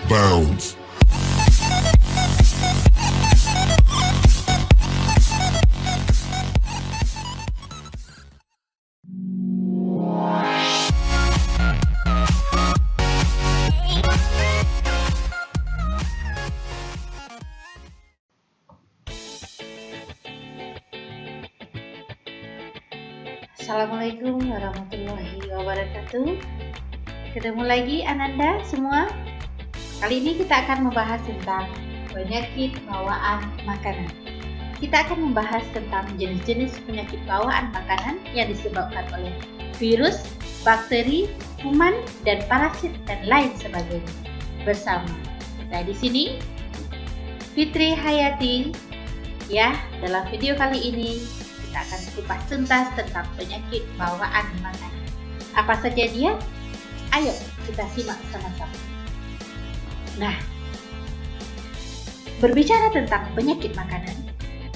Bounce. Assalamualaikum warahmatullahi wabarakatuh. Ketemu lagi Ananda semua. Kali ini kita akan membahas tentang penyakit bawaan makanan. Kita akan membahas tentang jenis-jenis penyakit bawaan makanan yang disebabkan oleh virus, bakteri, kuman, dan parasit dan lain sebagainya. Bersama saya di sini Fitri Hayati. Ya, dalam video kali ini kita akan kupas tuntas tentang penyakit bawaan makanan. Apa saja dia? Ayo kita simak sama-sama. Nah, berbicara tentang penyakit makanan,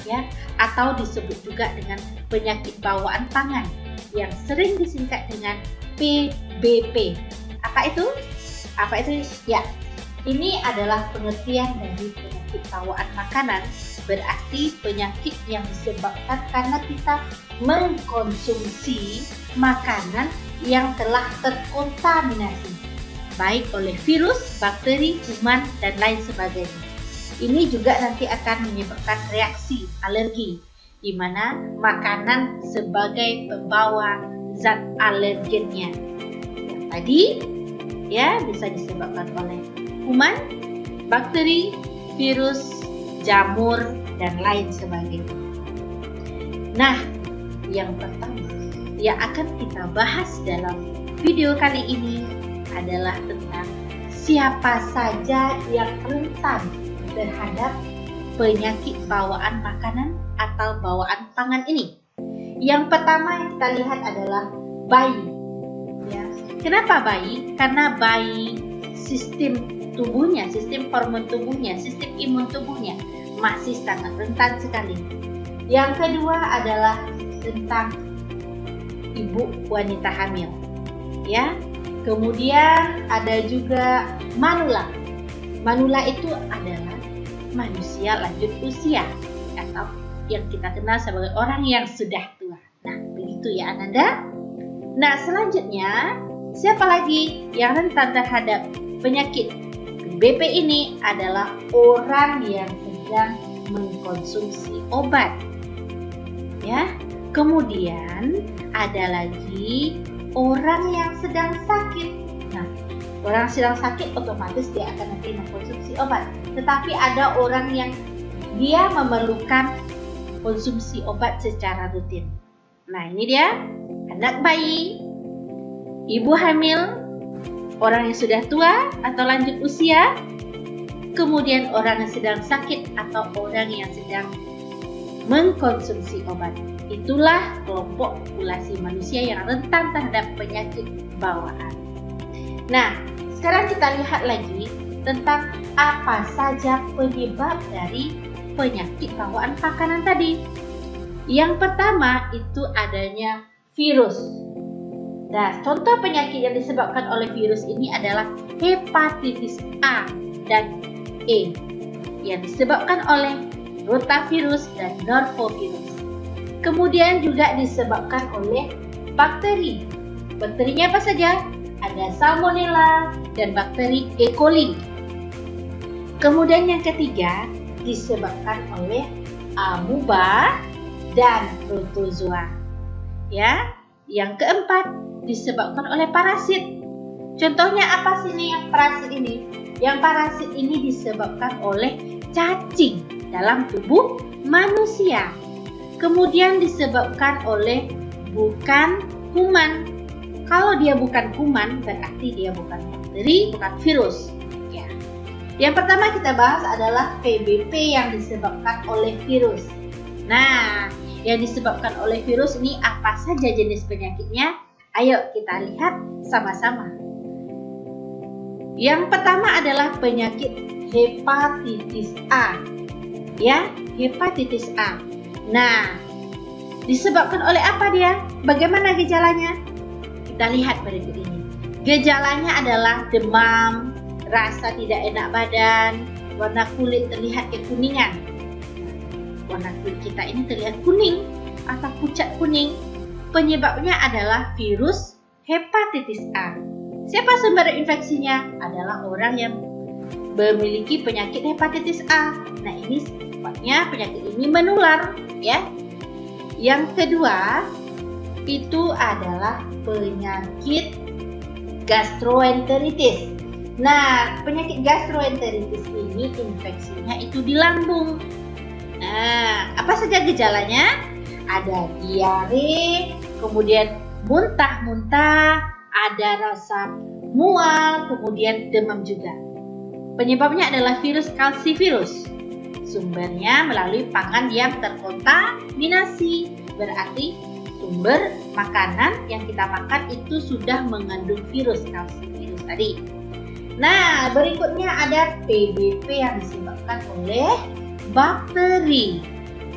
ya, atau disebut juga dengan penyakit bawaan pangan yang sering disingkat dengan PBP. Apa itu? Ya, ini adalah pengertian dari penyakit bawaan makanan. Berarti penyakit yang disebabkan karena kita mengkonsumsi makanan yang telah terkontaminasi baik oleh virus, bakteri, kuman, dan lain sebagainya. Ini juga nanti akan menyebabkan reaksi alergi, di mana makanan sebagai pembawa zat alergennya. Yang tadi ya bisa disebabkan oleh kuman, bakteri, virus, jamur, dan lain sebagainya. Nah, yang pertama yang akan kita bahas dalam video kali ini adalah tentang siapa saja yang rentan terhadap penyakit bawaan makanan atau bawaan pangan ini. Yang pertama yang kita lihat adalah bayi. Ya. Kenapa bayi? Karena bayi sistem tubuhnya, sistem hormon tubuhnya, sistem imun tubuhnya masih sangat rentan sekali. Yang kedua adalah tentang ibu wanita hamil, ya. Kemudian ada juga manula. Manula itu adalah manusia lanjut usia atau yang kita kenal sebagai orang yang sudah tua. Nah, begitu ya Ananda. Nah, selanjutnya siapa lagi yang rentan terhadap penyakit PBP ini adalah orang yang sedang mengkonsumsi obat. Ya. Kemudian ada lagi orang yang sedang sakit. Nah, orang sedang sakit otomatis dia akan nanti mengkonsumsi obat. Tetapi ada orang yang dia memerlukan konsumsi obat secara rutin. Nah, ini dia anak bayi, ibu hamil, orang yang sudah tua atau lanjut usia, kemudian orang yang sedang sakit atau orang yang sedang mengkonsumsi obat. Itulah kelompok populasi manusia yang rentan terhadap penyakit bawaan. Nah, sekarang kita lihat lagi tentang apa saja penyebab dari penyakit bawaan makanan tadi. Yang pertama itu adanya virus. Nah, contoh penyakit yang disebabkan oleh virus ini adalah hepatitis A dan E yang disebabkan oleh rotavirus dan norovirus. Kemudian juga disebabkan oleh bakteri. Bakterinya apa saja? Ada salmonella dan bakteri E. coli. Kemudian yang ketiga disebabkan oleh amuba dan protozoa. Ya, yang keempat disebabkan oleh parasit. Contohnya apa sih nih yang parasit ini? Yang parasit ini disebabkan oleh cacing dalam tubuh manusia. Kemudian disebabkan oleh bukan kuman. Kalau dia bukan kuman berarti dia bukan bakteri, bukan virus. Ya. Yang pertama kita bahas adalah PBP yang disebabkan oleh virus. Nah, yang disebabkan oleh virus ini apa saja jenis penyakitnya? Ayo kita lihat sama-sama. Yang pertama adalah penyakit hepatitis A. Ya, hepatitis A. Nah, disebabkan oleh apa dia? Bagaimana gejalanya? Kita lihat berikut ini. Gejalanya adalah demam, rasa tidak enak badan, warna kulit terlihat kekuningan. Warna kulit kita ini terlihat kuning atau pucat kuning. Penyebabnya adalah virus hepatitis A. Siapa sumber infeksinya? Adalah orang yang memiliki penyakit hepatitis A. Nah, ini sebabnya penyakit ini menular, ya. Yang kedua, itu adalah penyakit gastroenteritis. Nah, penyakit gastroenteritis ini infeksinya itu di lambung. Nah, apa saja gejalanya? Ada diare, kemudian muntah-muntah, ada rasa mual, kemudian demam juga. Penyebabnya adalah virus kalsivirus. Sumbernya melalui pangan yang terkontaminasi. Berarti sumber makanan yang kita makan itu sudah mengandung virus kalsivirus tadi. Nah, berikutnya ada PBP yang disebabkan oleh bakteri.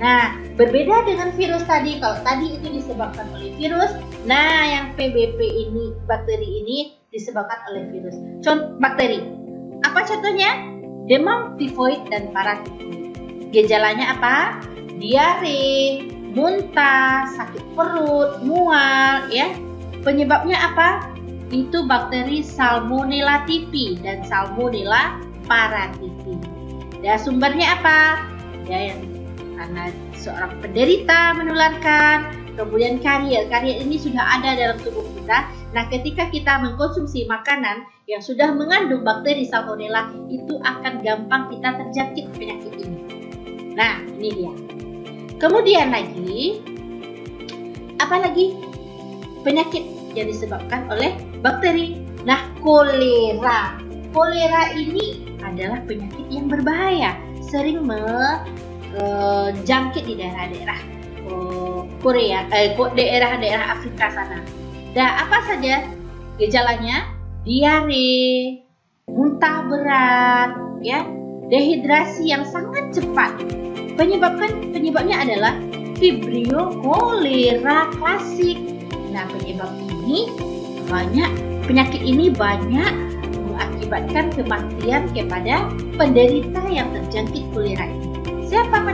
Nah, berbeda dengan virus tadi. Kalau tadi itu disebabkan oleh virus, nah yang PBP ini, bakteri ini disebabkan oleh virus. Contoh bakteri. Apa contohnya? Demam, tifoid, dan paratifoid. Gejalanya apa? Diare, muntah, sakit perut, mual, ya. Penyebabnya apa? Itu bakteri Salmonella typhi dan Salmonella paratyphi. Dan sumbernya apa? Ya, yang karena seorang penderita menularkan, kemudian karier ini sudah ada dalam tubuh kita. Nah, ketika kita mengkonsumsi makanan yang sudah mengandung bakteri Salmonella, itu akan gampang kita terjangkit penyakit ini. Nah, ini dia. Kemudian lagi, apa lagi penyakit yang disebabkan oleh bakteri? Nah, kolera. Kolera ini adalah penyakit yang berbahaya, sering jangkit di daerah-daerah daerah-daerah Afrika sana. Dan apa saja gejalanya? Diare, muntah berat, ya, dehidrasi yang sangat cepat. Penyebabnya adalah Vibrio cholera klasik. Nah, penyakit ini banyak mengakibatkan kematian kepada penderita yang terjangkit kolera ini. Siapa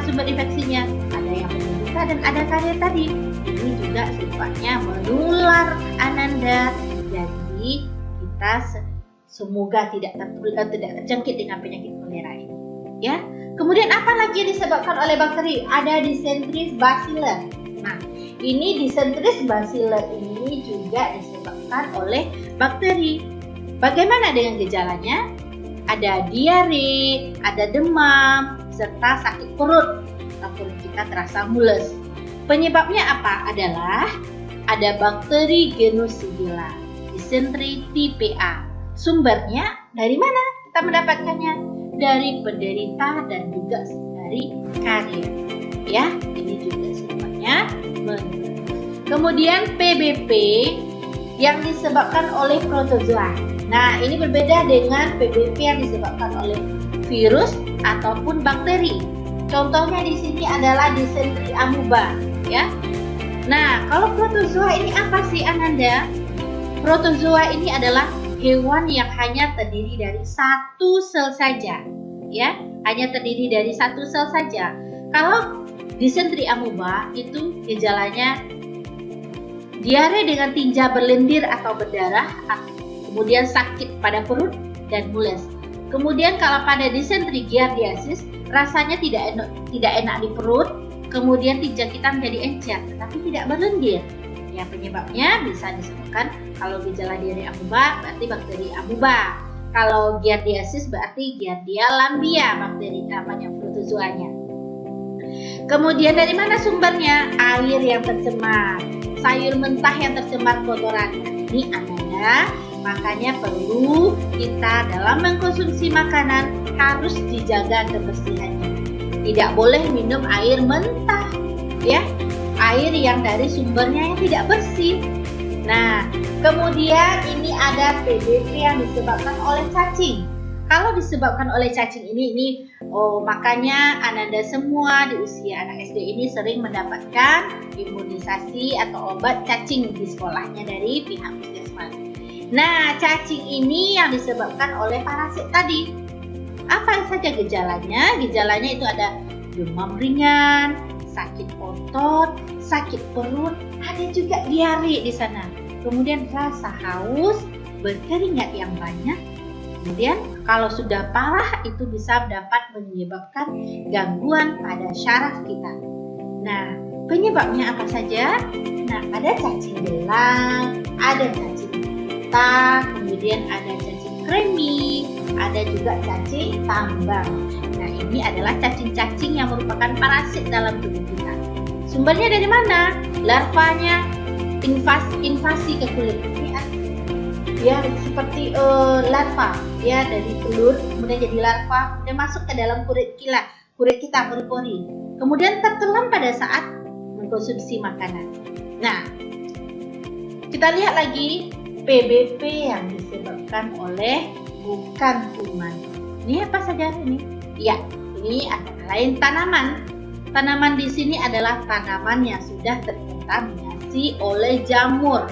sumber infeksinya? Ada yang penderita dan ada karier tadi. Ini juga sifatnya menular, Ananda. Jadi kita semoga tidak terjangkit dengan penyakit kolera ini. Ya. Kemudian apa lagi yang disebabkan oleh bakteri? Ada Dysentery bacillus. Nah, ini Dysentery bacillus ini juga disebabkan oleh bakteri. Bagaimana dengan gejalanya? Ada diare, ada demam, serta sakit perut. Perut kita terasa mules. Penyebabnya apa? Adalah ada bakteri Genusibilla, Dysentery type A. Sumbernya dari mana kita mendapatkannya? Dari penderita dan juga dari karier. Ya, ini juga sifatnya menular. Kemudian PBP yang disebabkan oleh protozoa. Nah, ini berbeda dengan PBP yang disebabkan oleh virus ataupun bakteri. Contohnya di sini adalah Dysentery amoeba, ya. Nah, kalau protozoa ini apa sih, Ananda? Protozoa ini adalah hewan yang hanya terdiri dari satu sel saja, ya, hanya terdiri dari satu sel saja. Kalau Dysentery amoeba itu gejalanya diare dengan tinja berlendir atau berdarah, kemudian sakit pada perut dan mules. Kemudian kalau pada Dysentery giardiasis rasanya tidak enak di perut, kemudian tinja kita menjadi encer tetapi tidak berlendir. Ya, penyebabnya bisa disebabkan kalau gejala diare amoeba berarti bakteri amoeba. Kalau giardiasis berarti Giardia lamblia, bakteri protozoanya. Kemudian dari mana sumbernya? Air yang tercemar, sayur mentah yang tercemar kotoran. Ini Anda, makanya perlu kita dalam mengkonsumsi makanan harus dijaga kebersihannya. Tidak boleh minum air mentah, ya. Air yang dari sumbernya yang tidak bersih. Nah, kemudian ini ada PBP yang disebabkan oleh cacing. Kalau disebabkan oleh cacing ini makanya Ananda semua di usia anak SD ini sering mendapatkan imunisasi atau obat cacing di sekolahnya dari pihak puskesmas. Nah, cacing ini yang disebabkan oleh parasit tadi. Apa saja gejalanya? Gejalanya itu ada demam ringan, sakit otot, sakit perut, ada juga diare di sana. Kemudian rasa haus, berkeringat yang banyak. Kemudian kalau sudah parah itu bisa dapat menyebabkan gangguan pada syaraf kita. Nah, penyebabnya apa saja? Nah, ada cacing belang, ada cacing pita, kemudian ada cacing kremi, ada juga cacing tambang. Nah, ini adalah cacing-cacing yang merupakan parasit dalam tubuh kita. Sumbernya dari mana? Larvanya invasi ke kulit. Ya, seperti larva, ya, dari telur kemudian jadi larva, kemudian masuk ke dalam kulit kita, pori-pori. Kemudian tertelan pada saat mengkonsumsi makanan. Nah, kita lihat lagi PBP yang disebabkan oleh bukan kuman. Ini apa saja ini? Ya, ini antara lain tanaman. Tanaman di sini adalah tanaman yang sudah terkontaminasi oleh jamur.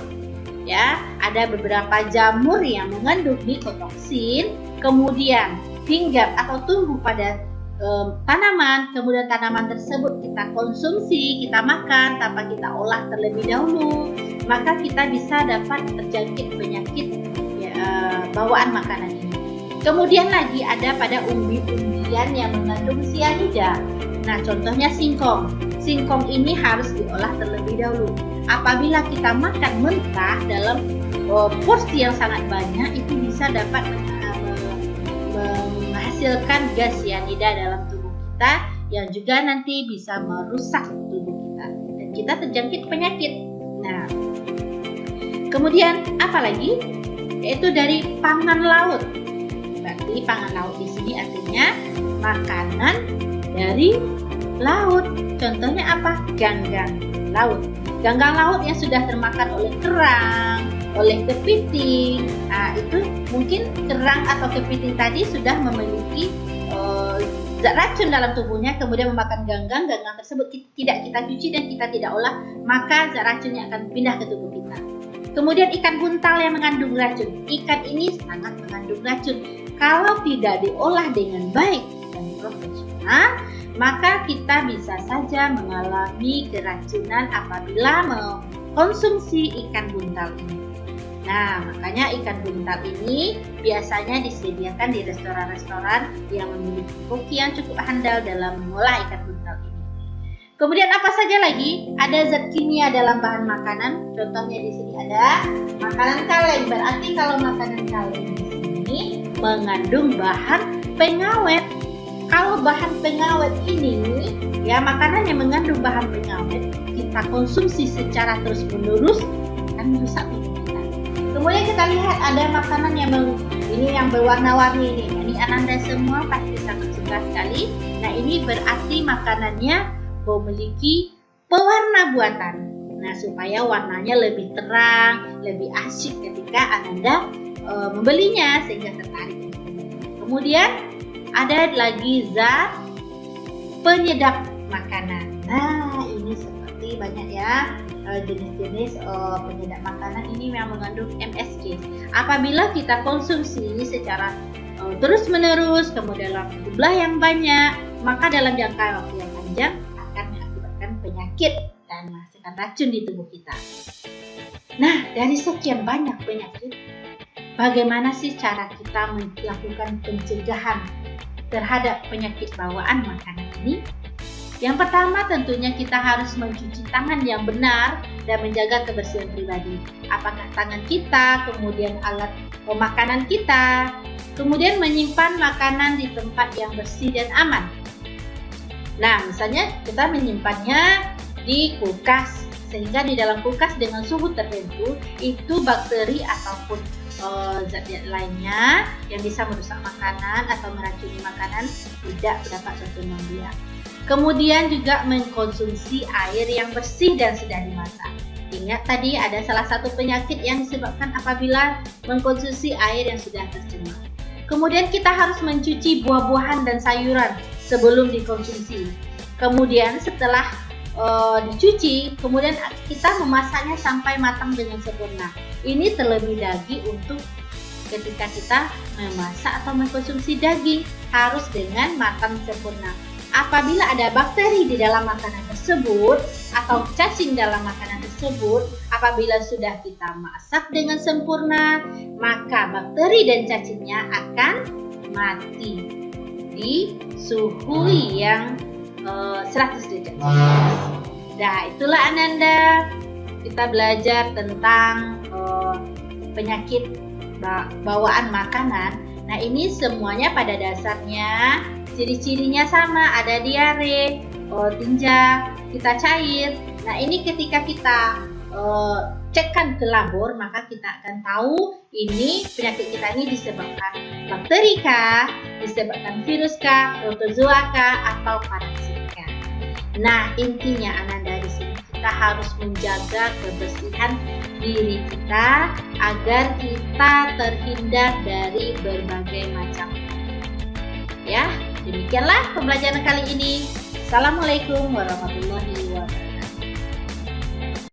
Ya, ada beberapa jamur yang mengandung mikotoksin, kemudian hinggap atau tumbuh pada tanaman, kemudian tanaman tersebut kita konsumsi, kita makan tanpa kita olah terlebih dahulu, maka kita bisa dapat terjangkit penyakit bawaan makanan ini. Kemudian lagi ada pada umbi-umbian yang mengandung sianida. Nah, contohnya singkong. Singkong ini harus diolah terlebih dahulu. Apabila kita makan mentah dalam porsi yang sangat banyak, itu bisa dapat menghasilkan gas sianida dalam tubuh kita yang juga nanti bisa merusak tubuh kita dan kita terjangkit penyakit. Nah, kemudian apa lagi? Yaitu dari pangan laut. Berarti pangan laut di sini artinya makanan dari laut. Contohnya apa? Ganggang laut. Ganggang laut yang sudah termakan oleh kerang, oleh kepiting. Nah, itu mungkin kerang atau kepiting tadi sudah memiliki zat racun dalam tubuhnya, kemudian memakan ganggang tersebut tidak kita cuci dan kita tidak olah, maka zat racunnya akan pindah ke tubuh kita. Kemudian ikan buntal yang mengandung racun. Ikan ini sangat mengandung racun. Kalau tidak diolah dengan baik dan profesional, maka kita bisa saja mengalami keracunan apabila mengkonsumsi ikan buntal ini. Nah, makanya ikan buntal ini biasanya disediakan di restoran-restoran yang memiliki koki yang cukup handal dalam mengolah ikan buntal ini. Kemudian apa saja lagi? Ada zat kimia dalam bahan makanan. Contohnya di sini ada makanan kaleng. Berarti kalau makanan kaleng di sini mengandung bahan pengawet. Kalau bahan pengawet ini, ya, makanan yang mengandung bahan pengawet kita konsumsi secara terus-menerus akan merusak tubuh kita. Kemudian kita lihat ada makanan yang berwarna-warni ini. Ini Ananda semua pasti sangat suka sekali. Nah, ini berarti makanannya memiliki pewarna buatan. Nah, supaya warnanya lebih terang, lebih asyik ketika Ananda membelinya sehingga tertarik. Kemudian ada lagi zat penyedap makanan. Nah, ini seperti banyak ya jenis-jenis penyedap makanan ini yang mengandung MSG. Apabila kita konsumsi secara terus-menerus, kemudian dalam jumlah yang banyak, maka dalam jangka waktu yang panjang akan mengakibatkan penyakit dan menghasilkan racun di tubuh kita. Nah, dari sekian banyak penyakit, bagaimana sih cara kita melakukan pencegahan terhadap penyakit bawaan makanan ini? Yang pertama tentunya kita harus mencuci tangan yang benar dan menjaga kebersihan pribadi. Apakah tangan kita, kemudian alat makanan kita, kemudian menyimpan makanan di tempat yang bersih dan aman. Nah, misalnya kita menyimpannya di kulkas, sehingga di dalam kulkas dengan suhu tertentu itu bakteri ataupun zat-zat lainnya yang bisa merusak makanan atau meracuni makanan tidak dapat berkembang biak. Kemudian juga mengkonsumsi air yang bersih dan sudah dimasak. Ingat tadi ada salah satu penyakit yang disebabkan apabila mengkonsumsi air yang sudah tercemar. Kemudian kita harus mencuci buah-buahan dan sayuran sebelum dikonsumsi. Kemudian setelah dicuci, kemudian kita memasaknya sampai matang dengan sempurna. Ini terlebih lagi untuk ketika kita memasak atau mengkonsumsi daging, harus dengan matang sempurna. Apabila ada bakteri di dalam makanan tersebut atau cacing dalam makanan tersebut, apabila sudah kita masak dengan sempurna, maka bakteri dan cacingnya akan mati di suhu yang 100 derajat Celcius. Nah, itulah Ananda, kita belajar tentang penyakit bawaan makanan. Nah, ini semuanya pada dasarnya ciri-cirinya sama, ada diare, tinja, kita cair. Nah, ini ketika kita cekkan ke labor, maka kita akan tahu ini penyakit kita ini disebabkan bakteri kah, disebabkan virus kah, protozoa kah, atau parasit kah. Nah, intinya Ananda di sini kita harus menjaga kebersihan diri kita agar kita terhindar dari berbagai macam ya. Demikianlah pembelajaran kali ini. Assalamualaikum warahmatullahi wabarakatuh.